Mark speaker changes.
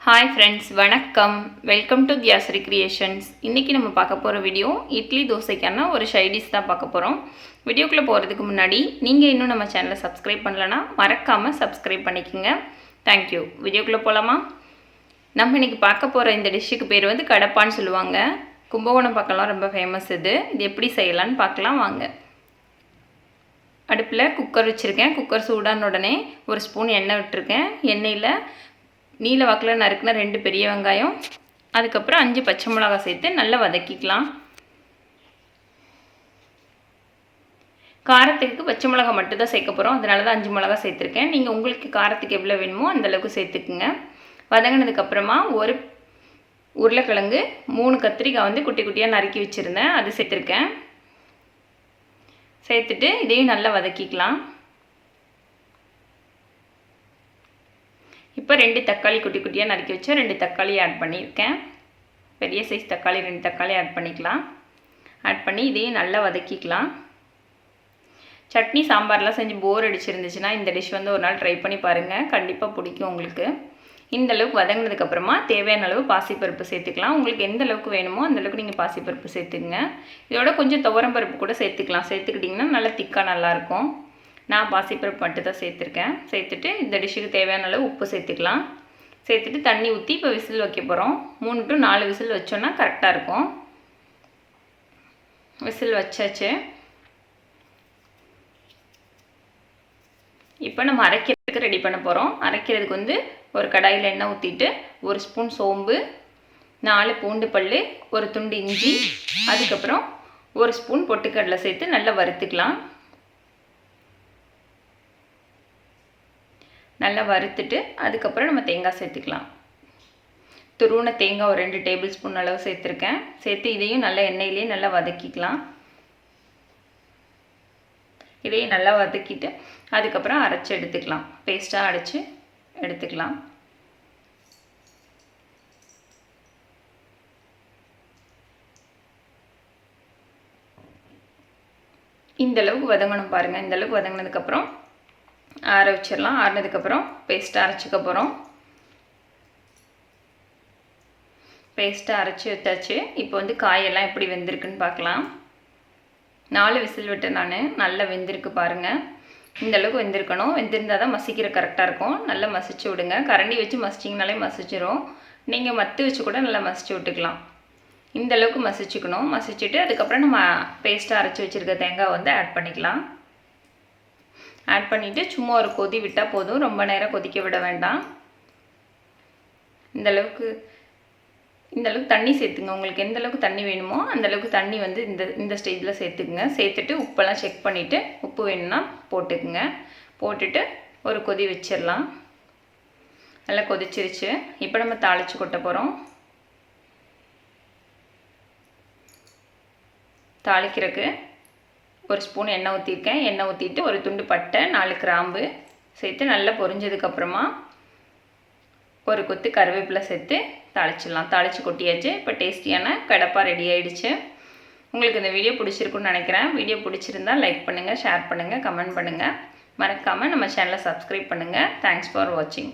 Speaker 1: Hi friends, வணக்கம். Welcome to Thiyasri creations. இன்றைக்கி நம்ம பார்க்க போகிற வீடியோ இட்லி தோசைக்கான ஒரு சைடிஷ் தான் பார்க்க போகிறோம். வீடியோக்குள்ளே போகிறதுக்கு முன்னாடி நீங்கள் இன்னும் நம்ம சேனலை சப்ஸ்கிரைப் பண்ணலன்னா மறக்காமல் சப்ஸ்கிரைப் பண்ணிக்கோங்க. தேங்க்யூ. வீடியோக்குள்ளே போகலாமா? நம்ம இன்றைக்கி பார்க்க போகிற இந்த டிஷ்ஷுக்கு பேர் வந்து கடப்பான்னு சொல்லுவாங்க. கும்பகோணம் பக்கம்லாம் ரொம்ப ஃபேமஸ் இது எப்படி செய்யலான்னு பார்க்கலாம் வாங்க. அடுப்பில் குக்கர் வச்சுருக்கேன். குக்கர் சூடான உடனே ஒரு ஸ்பூன் எண்ணெய் விட்டுருக்கேன். எண்ணெயில் நீல வாக்கில் நறுக்குன 2 பெரிய வெங்காயம், அதுக்கப்புறம் 5 பச்சை மிளகாய் சேர்த்து நல்லா வதக்கிக்கலாம். காரத்துக்கு பச்சை மிளகாய் மட்டும் தான் சேர்க்க போகிறோம், அதனால தான் 5 மிளகாய் சேர்த்துருக்கேன். நீங்கள் உங்களுக்கு காரத்துக்கு எவ்வளோ வேணுமோ அந்தளவுக்கு சேர்த்துக்குங்க. வதங்கினதுக்கப்புறமா ஒரு உருளைக்கிழங்கு, 3 கத்திரிக்காய் வந்து குட்டி குட்டியாக நறுக்கி வச்சுருந்தேன், அது சேர்த்துருக்கேன். சேர்த்துட்டு இதையும் நல்லா வதக்கிக்கலாம். இப்போ 2 தக்காளி குட்டி குட்டியாக நறுக்கி வச்சு 2 தக்காளி ஆட் பண்ணியிருக்கேன். பெரிய சைஸ் தக்காளி 2 தக்காளி ஆட் பண்ணிக்கலாம். ஆட் பண்ணி இதையும் நல்லா வதக்கிக்கலாம். சட்னி சாம்பார்லாம் செஞ்சு போர் அடிச்சிருந்துச்சுன்னா இந்த டிஷ் வந்து ஒரு நாள் ட்ரை பண்ணி பாருங்கள், கண்டிப்பாக பிடிக்கும் உங்களுக்கு. இந்த அளவுக்கு வதங்கினதுக்கப்புறமா தேவையான அளவு பாசிப்பருப்பு சேர்த்துக்கலாம். உங்களுக்கு எந்த அளவுக்கு வேணுமோ அந்தளவுக்கு நீங்கள் பாசிப்பருப்பு சேர்த்துக்குங்க. இதோட கொஞ்சம் துவரம் பருப்பு கூட சேர்த்துக்கலாம். சேர்த்துக்கிட்டிங்கன்னா நல்லா திக்காக நல்லாயிருக்கும். நான் பாசிப்பருப்பு மட்டும் தான் சேர்த்துருக்கேன். சேர்த்துட்டு இந்த டிஷ்ஷுக்கு தேவையான அளவு உப்பு சேர்த்துக்கலாம். சேர்த்துட்டு தண்ணி ஊற்றி இப்போ விசில் வைக்க போகிறோம். 3 to 4 விசில் வச்சோன்னா கரெக்டாக இருக்கும். விசில் வச்சாச்சு. இப்போ நம்ம அரைக்கிறதுக்கு ரெடி பண்ண போகிறோம். அரைக்கிறதுக்கு வந்து ஒரு கடாயில் எண்ணெய் ஊற்றிட்டு 1 ஸ்பூன் சோம்பு, 4 பூண்டு பல், ஒரு துண்டு இஞ்சி, அதுக்கப்புறம் 1 ஸ்பூன் பொட்டுக்கடலை சேர்த்து நல்லா வறுத்துக்கலாம். நல்லா வறுத்துட்டு அதுக்கப்புறம் நம்ம தேங்காய் சேர்த்துக்கலாம். துருவின தேங்காய் ஒரு 2 டேபிள் ஸ்பூன் அளவு சேர்த்துருக்கேன். சேர்த்து இதையும் நல்லா எண்ணெயிலேயே நல்லா வதக்கிக்கலாம். இதையும் நல்லா வதக்கிட்டு அதுக்கப்புறம் அரைச்சி எடுத்துக்கலாம். பேஸ்ட்டாக அரைச்சி எடுத்துக்கலாம். இந்தளவுக்கு வதங்கணும் பாருங்கள். இந்தளவுக்கு வதங்கினதுக்கப்புறம் ஆற வச்சிடலாம். ஆறினதுக்கப்புறம் பேஸ்ட்டாக அரைச்சிக்க போகிறோம். பேஸ்ட்டாக அரைச்சி வச்சாச்சு. இப்போ வந்து காயெல்லாம் எப்படி வெந்திருக்குன்னு பார்க்கலாம். 4 விசில் விட்டு நான் நல்லா வெந்திருக்கு பாருங்கள். இந்தளவுக்கு வெந்திருக்கணும். வெந்திருந்தால் தான் மசிக்கிற கரெக்டாக இருக்கும். நல்லா மசிச்சு விடுங்க. கரண்டி வச்சு மசிச்சிங்கனாலே மசிச்சிரும். நீங்கள் மத்து வச்சு கூட நல்லா மசிச்சு விட்டுக்கலாம். இந்தளவுக்கு மசிச்சுக்கணும். மசிச்சுட்டு அதுக்கப்புறம் நம்ம பேஸ்ட்டாக அரைச்சி வச்சுருக்க தேங்காய் வந்து ஆட் பண்ணிக்கலாம். ஆட் பண்ணிவிட்டு சும்மா ஒரு கொதி விட்டால் போதும், ரொம்ப நேரம் கொதிக்க விட வேண்டாம். இந்தளவுக்கு தண்ணி சேர்த்துங்க. உங்களுக்கு எந்த அளவுக்கு தண்ணி வேணுமோ அந்தளவுக்கு தண்ணி வந்து இந்த ஸ்டேஜில் சேர்த்துக்குங்க. சேர்த்துட்டு உப்பெல்லாம் செக் பண்ணிவிட்டு உப்பு வேணும்னா போட்டுக்குங்க. போட்டுட்டு ஒரு கொதி வச்சிடலாம். நல்லா கொதிச்சிருச்சு. இப்போ நம்ம தாளித்து கொட்ட போகிறோம். தாளிக்கிறதுக்கு 1 ஸ்பூன் எண்ணெய் ஊற்றிருக்கேன். எண்ணெய் ஊற்றிட்டு ஒரு துண்டு பட்டை, 4 கிராம்பு சேர்த்து நல்லா பொரிஞ்சதுக்கப்புறமா ஒரு கொத்து கருவேப்பிலை சேர்த்து தாளிச்சிடலாம். தாளித்து கொட்டியாச்சு. இப்போ டேஸ்டியான கடப்பா ரெடி ஆகிடுச்சு. உங்களுக்கு இந்த வீடியோ பிடிச்சிருக்குன்னு நினைக்கிறேன். வீடியோ பிடிச்சிருந்தா லைக் பண்ணுங்கள், ஷேர் பண்ணுங்கள், கமெண்ட் பண்ணுங்கள். மறக்காமல் நம்ம சேனலை சப்ஸ்கிரைப் பண்ணுங்கள். தேங்க்ஸ் ஃபார் வாட்சிங்.